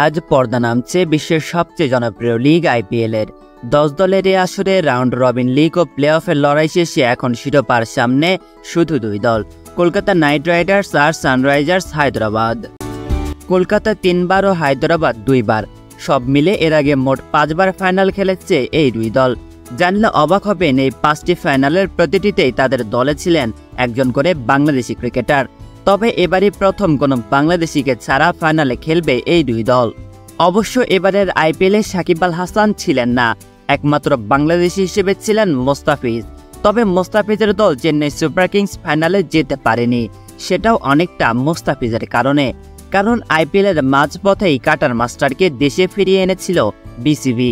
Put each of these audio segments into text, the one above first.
আজ পর্দা নামছে বিশ্বের সবচেয়ে জনপ্রিয় লিগ আইপিএলের 10 দলের এই আসরে রাউন্ড রবিন লিগ ও প্লে অফের লড়াই শেষে এখন শিরোপার সামনে শুধু 2 দল, কলকাতা নাইট রাইডার্স আর সানরাইজার্স হায়দ্রাবাদ। কলকাতা 3 বার ও হায়দ্রাবাদ 2 বার, সব মিলে এর আগে মোট 5 বার ফাইনাল খেলেছে এই 2 দল। জানলে অবাক হবেন, এই 5টি ফাইনালের প্রতিটিতেই তাদের দলে ছিলেন একজন করে বাংলাদেশি ক্রিকেটার। তবে এবারই প্রথম কোনো বাংলাদেশিকে ছাড়া ফাইনালে খেলবে এই 2 দল। অবশ্য এবারের আইপিএলে সাকিব আল হাসান ছিলেন না, একমাত্র বাংলাদেশি হিসেবে ছিলেন মোস্তাফিজ। তবে মোস্তাফিজের দল চেন্নাই সুপার কিংস ফাইনালে যেতে পারেনি, সেটাও অনেকটা মোস্তাফিজের কারণে। কারণ আইপিএলের মাঝপথেই কাটার মাস্টারকে দেশে ফিরিয়ে এনেছিল বিসিবি।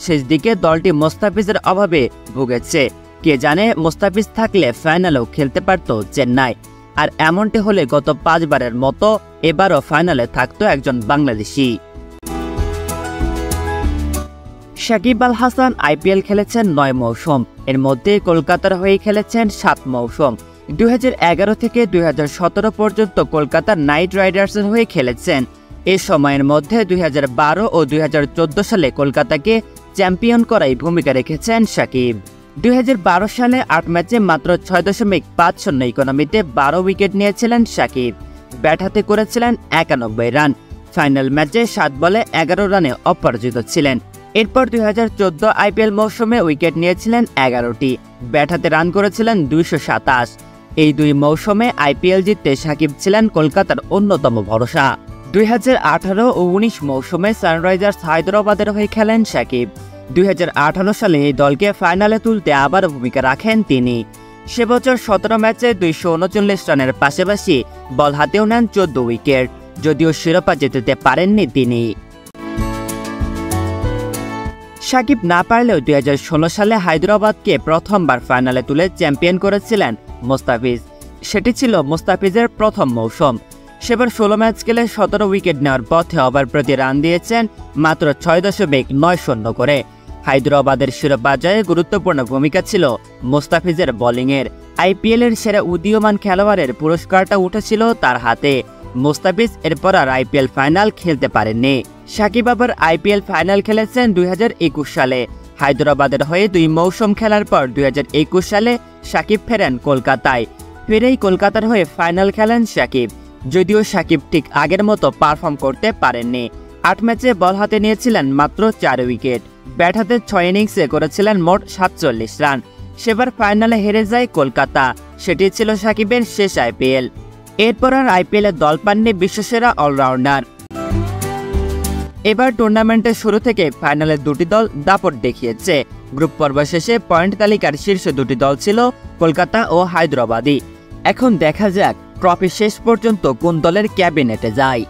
শেষ দিকে দলটি মোস্তাফিজের অভাবে ভুগেছে। কে জানে, মোস্তাফিজ থাকলে ফাইনালেও খেলতে পারত চেন্নাই। আর এমনটি হলে গত 5 বারের মতো এবারও ফাইনালে থাকতো একজন বাংলাদেশি। সাকিব আল হাসান আইপিএল খেলেছেন 9 মৌসুম, এর মধ্যে কলকাতার হয়ে খেলেছেন 7 মৌসুম। 2011 থেকে 2017 পর্যন্ত কলকাতা নাইট রাইডার্সের হয়ে খেলেছেন। এ সময়ের মধ্যে 2012 ও 2014 সালে কলকাতাকে চ্যাম্পিয়ন করায় ভূমিকা রেখেছেন সাকিব। 2012 সালে 8 ম্যাচে মাত্র 6.50 ইকোনমিতে 12 উইকেট নিয়েছিলেন সাকিব। ব্যাট হাতে করেছিলেন 91 রান। ফাইনাল ম্যাচে 7 বলে 11 রানে অপরাজিত ছিলেন। এরপর 2014 আইপিএল মৌসুমে উইকেট নিয়েছিলেন 11টি, ব্যাট হাতে রান করেছিলেন 227। এই 2 মৌসুমে আইপিএল জিততে সাকিব ছিলেন কলকাতার অন্যতম ভরসা। 2018 ও 19 মৌসুমে সানরাইজার্স হায়দ্রাবাদের হয়ে খেলেন সাকিব। 2018 সালে এই দলকে ফাইনালে তুলতে আবার ভূমিকা রাখেন তিনি। সে বছর 17 ম্যাচে 239 রানের পাশাপাশি বল হাতেও নেন 14 উইকেট, যদিও শিরোপা জিততে পারেননি তিনি। সাকিব না পারলেও 2016 সালে হায়দ্রাবাদকে প্রথমবার ফাইনালে তুলে চ্যাম্পিয়ন করেছিলেন মোস্তাফিজ। সেটি ছিল মোস্তাফিজের প্রথম মৌসুম। সেবার 16 ম্যাচ খেলে 17 উইকেট নেওয়ার পথে ওভার প্রতি রান দিয়েছেন মাত্র 6.90 করে। হায়দ্রাবাদের শিরোপা জয়ে গুরুত্বপূর্ণ ভূমিকা ছিল মোস্তাফিজের বোলিংয়ের। আইপিএলের সেরা উদীয়মান খেলোয়াড়ের পুরস্কারটা উঠেছিল তার হাতে। মোস্তাফিজ এরপর আর আইপিএল ফাইনাল খেলতে পারেননি। সাকিব আবার আইপিএল ফাইনাল খেলেছেন 2021 সালে। হায়দ্রাবাদের হয়ে 2 মৌসুম খেলার পর 2021 সালে সাকিব ফেরেন কলকাতায়। ফিরেই কলকাতার হয়ে ফাইনাল খেলেন সাকিব, যদিও সাকিব ঠিক আগের মতো পারফর্ম করতে পারেননি। 8 ম্যাচে বল হাতে নিয়েছিলেন মাত্র 4 উইকেট, ব্যাট হাতে 6 ইনিংসে করেছিলেন মোট 47 রান। সেবার ফাইনালে হেরে যায় কলকাতা, সেটি ছিল সাকিবের শেষ আইপিএল। এরপর আর আইপিএলে দল পাননি বিশ্বসেরা অলরাউন্ডার। এবার টুর্নামেন্টের শুরু থেকে ফাইনালে 2টি দল দাপট দেখিয়েছে। গ্রুপ পর্ব শেষে পয়েন্ট তালিকার শীর্ষ 2টি দল ছিল কলকাতা ও হায়দ্রাবাদই। এখন দেখা যাক ট্রফি শেষ পর্যন্ত কোন দলের ক্যাবিনেটে যায়।